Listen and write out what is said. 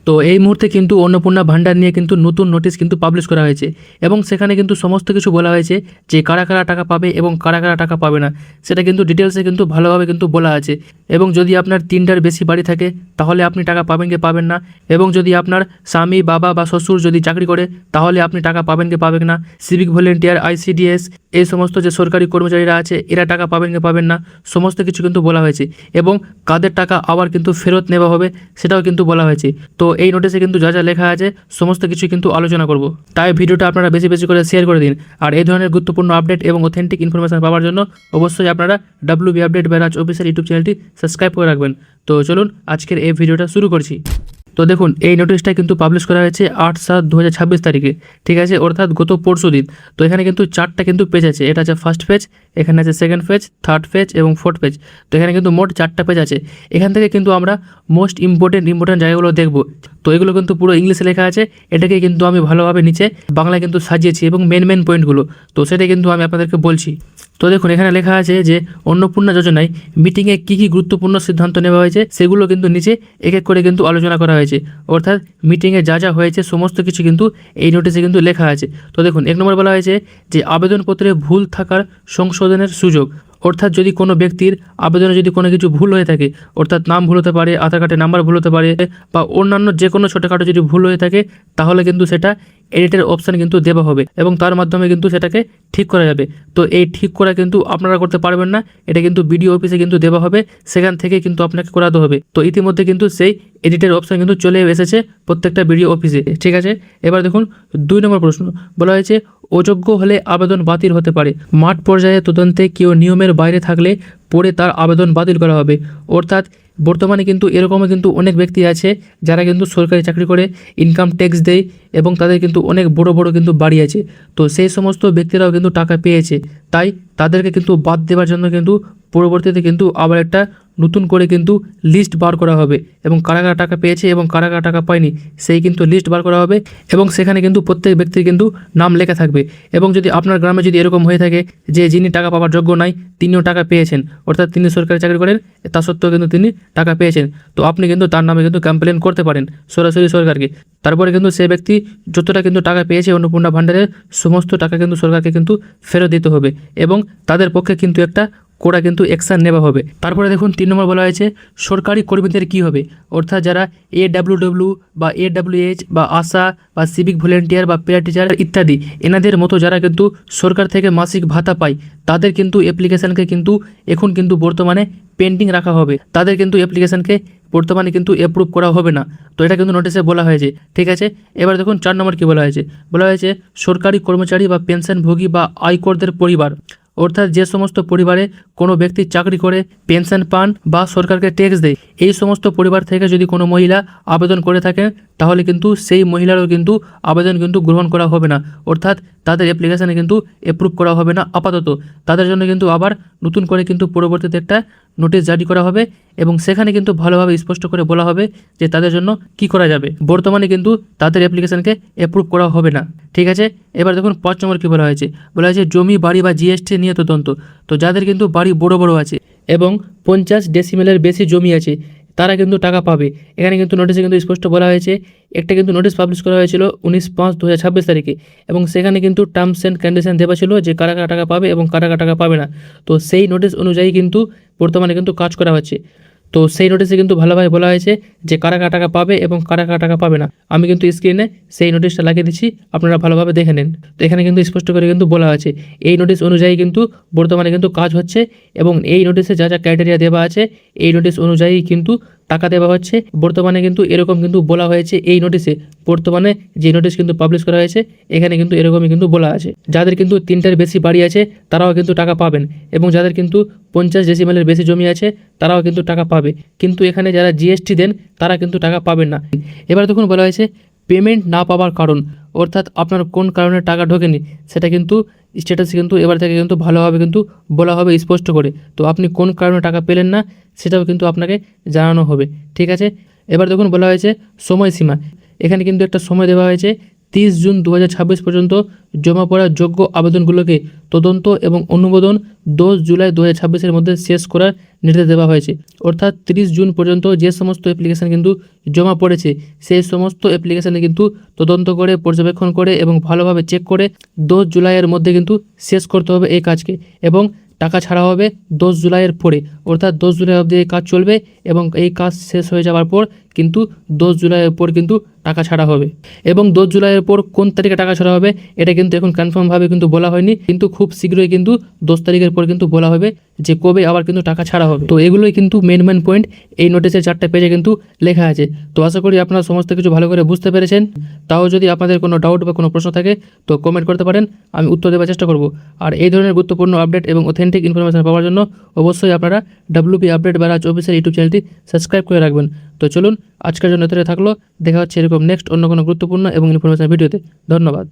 তো এই মুহূর্তে কিন্তু অন্নপূর্ণা ভান্ডার নিয়ে কিন্তু নতুন নোটিশ কিন্তু পাবলিশ করা হয়েছে এবং সেখানে কিন্তু সমস্ত কিছু বলা হয়েছে যে কারা কারা টাকা পাবে এবং কারা কারা টাকা পাবে না, সেটা কিন্তু ডিটেলসে কিন্তু ভালোভাবে কিন্তু বলা আছে। এবং যদি আপনার 3টার বেশি বাড়ি থাকে তাহলে আপনি টাকা পাবেন কি পাবেন না, এবং যদি আপনার স্বামী, বাবা বা শ্বশুর যদি চাকরি করে তাহলে আপনি টাকা পাবেন কি পাবেন না, সিভিক ভলেন্টিয়ার, আইসিডিএস, এই সমস্ত যে সরকারি কর্মচারীরা আছে এরা টাকা পাবেন কি পাবেন না, সমস্ত কিছু কিন্তু বলা হয়েছে। এবং কাদের টাকা আবার কিন্তু ফেরত নেওয়া হবে সেটাও কিন্তু বলা হয়েছে। তো এই নোটিশে কিন্তু যা যা লেখা আছে সমস্ত কিছু কিন্তু আলোচনা করব, তাই ভিডিওটা আপনারা বেশি বেশি করে শেয়ার করে দিন। আর এই ধরনের গুরুত্বপূর্ণ আপডেট এবং অথেন্টিক ইনফরমেশন পাওয়ার জন্য অবশ্যই আপনারা WB update by Raj official YouTube চ্যানেলটি সাবস্ক্রাইব করে রাখবেন। তো চলুন আজকের এই ভিডিওটা শুরু করছি। তো দেখুন, এই নোটিশটা কিন্তু পাবলিশ করা হয়েছে 8/7/2026 তারিখে, ঠিক আছে, অর্থাৎ গত পরশু দিন। তো এখানে কিন্তু 4টা কিন্তু পেজ আছে, এটা আছে ফার্স্ট পেজ, এখানে আছে সেকেন্ড পেজ, থার্ড পেজ এবং ফোর্থ পেজ। তো এখানে কিন্তু মোট 4টা পেজ আছে। এখান থেকে কিন্তু আমরা মোস্ট ইম্পর্টেন্ট জায়গাগুলো দেখব। তো এগুলো কিন্তু পুরো ইংলিশে লেখা আছে, এটাকে কিন্তু আমি ভালোভাবে নিচে বাংলায় কিন্তু সাজিয়েছি এবং মেন পয়েন্টগুলো, তো সেটা কিন্তু আমি আপনাদেরকে বলছি। তো দেখুন, এখানে লেখা আছে যে অন্নপূর্ণা যোজনায় মিটিংয়ে কী কী গুরুত্বপূর্ণ সিদ্ধান্ত নেওয়া হয়েছে সেগুলো কিন্তু নিচে এক এক করে কিন্তু আলোচনা করা হয়েছে, অর্থাৎ মিটিংয়ে যা যা হয়েছে সমস্ত কিছু কিন্তু এই নোটিশে কিন্তু লেখা আছে। তো দেখুন, 1 নম্বর বলা হয়েছে যে আবেদনপত্রে ভুল থাকার সংশোধনের সুযোগ, অর্থাৎ যদি কোনো ব্যক্তির আবেদনে যদি কোনো কিছু ভুল হয়ে থাকে, অর্থাৎ নাম ভুল হতে পারে, আধার কার্ডের নাম্বার ভুল হতে পারে, বা অন্যান্য যে কোনো ছোটোখাটো যদি ভুল হয়ে থাকে তাহলে কিন্তু সেটা এডিটের অপশান কিন্তু দেওয়া হবে এবং তার মাধ্যমে কিন্তু সেটাকে ঠিক করা যাবে। তো এই ঠিক করা কিন্তু আপনারা করতে পারবেন না, এটা কিন্তু বিডিও অফিসে কিন্তু দেওয়া হবে, সেখান থেকে কিন্তু আপনাকে করাতে হবে। তো ইতিমধ্যে কিন্তু সেই এডিটের অপশান কিন্তু চলে এসেছে প্রত্যেকটা বিডিও অফিসে, ঠিক আছে। এবার দেখুন 2 নম্বর প্রশ্ন বলা হয়েছে অযোগ্য হলে আবেদন বাতিল হতে পারে, মাঠ পর্যায়ে তদন্তে কেউ নিয়মের বাইরে থাকলে পরে তার আবেদন বাতিল করা হবে। অর্থাৎ বর্তমানে কিন্তু এরকমও কিন্তু অনেক ব্যক্তি আছে যারা কিন্তু সরকারি চাকরি করে, ইনকাম ট্যাক্স দেয় এবং তাদের কিন্তু অনেক বড় বড় কিন্তু বাড়ি আছে। তো সেই সমস্ত ব্যক্তিরাও কিন্তু টাকা পেয়েছে, তাই তাদেরকে কিন্তু বাদ দেওয়ার জন্য কিন্তু পরবর্তীতে কিন্তু আবার একটা নতুন করে কিন্তু লিস্ট বার করা হবে এবং কারা কারা টাকা পেয়েছে এবং কারা কারা টাকা পায়নি সেই কিন্তু লিস্ট বার করা হবে এবং সেখানে কিন্তু প্রত্যেক ব্যক্তির কিন্তু নাম লেখা থাকবে। এবং যদি আপনার গ্রামে যদি এরকম হয়ে থাকে যে যিনি টাকা পাওয়ার যোগ্য নাই তিনিও টাকা পেয়েছেন, অর্থাৎ তিনি সরকারি চাকরি করেন তা সত্ত্বেও কিন্তু তিনি টাকা পেয়েছেন, তো আপনি কিন্তু তার নামে কিন্তু কমপ্লেন করতে পারেন সরাসরি সরকারকে। তারপরে কিন্তু সেই ব্যক্তি যতটা কিন্তু টাকা পেয়েছে অন্নপূর্ণা ভান্ডারের সমস্ত টাকা কিন্তু সরকারকে কিন্তু ফেরত দিতে হবে এবং তাদের পক্ষে কিন্তু একটা কোড়া কিন্তু অ্যাকশান নেওয়া হবে। তারপরে দেখুন 3 নম্বর বলা হয়েছে সরকারি কর্মীদের কি হবে, অর্থাৎ যারা AWW বা AWH বা আশা বা সিভিক ভলেন্টিয়ার বা পেয়ার টিচার ইত্যাদি এনাদের মতো যারা কিন্তু সরকার থেকে মাসিক ভাতা পায় তাদের কিন্তু অ্যাপ্লিকেশানকে কিন্তু এখন কিন্তু বর্তমানে পেন্ডিং রাখা হবে, তাদের কিন্তু অ্যাপ্লিকেশানকে বর্তমানে কিন্তু অ্যাপ্রুভ করা হবে না। তো এটা কিন্তু নোটিশে বলা হয়েছে, ঠিক আছে। এবার দেখুন 4 নম্বর কী বলা হয়েছে, বলা হয়েছে সরকারি কর্মচারী বা পেনশনভোগী বা আয়করদের পরিবার, অর্থাৎ যে সমস্ত পরিবারে কোনো ব্যক্তি চাকরি করে, পেনশন পান বা সরকারকে ট্যাক্স দেয়, এই সমস্ত পরিবার থেকে যদি কোনো মহিলা আবেদন করে থাকেন তাহলে কিন্তু সেই মহিলারও কিন্তু আবেদন কিন্তু গ্রহণ করা হবে না, অর্থাৎ তাদের অ্যাপ্লিকেশানে কিন্তু অ্যাপ্রুভ করা হবে না আপাতত। তাদের জন্য কিন্তু আবার নতুন করে কিন্তু পরবর্তীতে একটা নোটিশ জারি করা হবে এবং সেখানে কিন্তু ভালোভাবে স্পষ্ট করে বলা হবে যে তাদের জন্য কি করা যাবে। বর্তমানে কিন্তু তাদের অ্যাপ্লিকেশানকে অ্যাপ্রুভ করা হবে না, ঠিক আছে। এবার দেখুন 5 নম্বর কী বলা হয়েছে, বলা হয়েছে জমি বাড়ি বা GST নিয়ে তদন্ত। তো যাদের কিন্তু বাড়ি বড় বড় আছে এবং 50 ডেসিমেলের বেশি জমি আছে তারা কিন্তু টাকা পাবে। এখানে কিন্তু নোটিশে কিন্তু স্পষ্ট বলা হয়েছে, একটা কিন্তু নোটিশ পাবলিশ করা হয়েছিল 19/5/2026 তারিখে এবং সেখানে কিন্তু টার্মস অ্যান্ড কন্ডিশন দেওয়া ছিল যে কারা কারা টাকা পাবে এবং কারা কারা টাকা পাবে না। তো সেই নোটিশ অনুযায়ী কিন্তু বর্তমানে কিন্তু কাজ করা হচ্ছে। তো সেই নোটিশে কিন্তু ভালোভাবে বলা হয়েছে যে কারা কারা টাকা পাবে এবং কারা কারা টাকা পাবে না। আমি কিন্তু স্ক্রিনে সেই নোটিশটা লাগিয়ে দিচ্ছি, আপনারা ভালোভাবে দেখে নেন। তো এখানে কিন্তু স্পষ্ট করে কিন্তু বলা আছে এই নোটিশ অনুযায়ী কিন্তু বর্তমানে কিন্তু কাজ হচ্ছে এবং এই নোটিশে যা যা ক্রাইটেরিয়া দেওয়া আছে এই নোটিশ অনুযায়ী কিন্তু টাকা দেওয়া হচ্ছে। বর্তমানে কিন্তু এরকম কিন্তু বলা হয়েছে এই নোটিশে, বর্তমানে যে নোটিশ কিন্তু পাবলিশ করা হয়েছে এখানে কিন্তু এরকমই কিন্তু বলা আছে যাদের কিন্তু 3টার বেশি বাড়ি আছে তারাও কিন্তু টাকা পাবেন এবং যাদের কিন্তু 50 ডেসিমেলের বেশি জমি আছে তারাও কিন্তু টাকা পাবে, কিন্তু এখানে যারা GST দেন তারা কিন্তু টাকা পাবেন না। এবার দেখুন বলা হয়েছে পেমেন্ট না পাওয়ার কারণ, অর্থাৎ আপনার কোন কারণে টাকা ঢোকেনি সেটা কিন্তু স্ট্যাটাস কিন্তু এবার থেকে কিন্তু ভালোভাবে কিন্তু বলা হবে স্পষ্ট করে। তো আপনি কোন কারণে টাকা পেলেন না সেটাও কিন্তু আপনাকে জানানো হবে, ঠিক আছে। এবার দেখুন বলা হয়েছে সময়সীমা, এখানে কিন্তু একটা সময় দেওয়া হয়েছে 30 জুন 2026 পর্যন্ত জমা পড়ার যোগ্য আবেদনগুলোকে তদন্ত এবং অনুমোদন 10 জুলাই 2026-এর মধ্যে শেষ করার নির্দেশ দেওয়া হয়েছে। অর্থাৎ 30 জুন পর্যন্ত যে সমস্ত অ্যাপ্লিকেশান কিন্তু জমা পড়েছে সেই সমস্ত অ্যাপ্লিকেশানে কিন্তু তদন্ত করে, পর্যবেক্ষণ করে এবং ভালোভাবে চেক করে 10 জুলাইয়ের মধ্যে কিন্তু শেষ করতে হবে এই কাজকে, এবং টাকা ছাড়া হবে 10 জুলাইয়ের পরে। অর্থাৎ 10 জুলাই অবধি এই কাজ চলবে এবং এই কাজ শেষ হয়ে যাওয়ার পর কিন্তু 10 জুলাইয়ের পর কিন্তু টাকা ছাড়া হবে। এবং 10 জুলাইয়ের পর কোন তারিখে টাকা ছাড়া হবে এটা কিন্তু এখন কনফার্মভাবে কিন্তু বলা হয়নি, কিন্তু খুব শীঘ্রই কিন্তু 10 তারিখের পর কিন্তু বলা হবে যে কবে আবার কিন্তু টাকা ছাড়া হবে। তো এগুলোই কিন্তু মেন পয়েন্ট এই নোটিশের 4টা পেজে কিন্তু লেখা আছে। তো আশা করি আপনারা সমস্ত কিছু ভালো করে বুঝতে পেরেছেন। তাও যদি আপনাদের কোনো ডাউট বা কোনো প্রশ্ন থাকে তো কমেন্ট করতে পারেন, আমি উত্তর দেওয়ার চেষ্টা করব। আর এই ধরনের গুরুত্বপূর্ণ আপডেট এবং অথেন্টিক ইনফরমেশন পাওয়ার জন্য অবশ্যই আপনারা WP আপডেট বারাজ অফিসিয়াল ইউটিউব চ্যানেলটি সাবস্ক্রাইব করে রাখবেন। তো চলুন আজকের জন্য এতটাই থাকলো, দেখা হচ্ছে এরকম নেক্সট অন্য কোনো গুরুত্বপূর্ণ এবং ইনফরমেশন ভিডিওতে। ধন্যবাদ।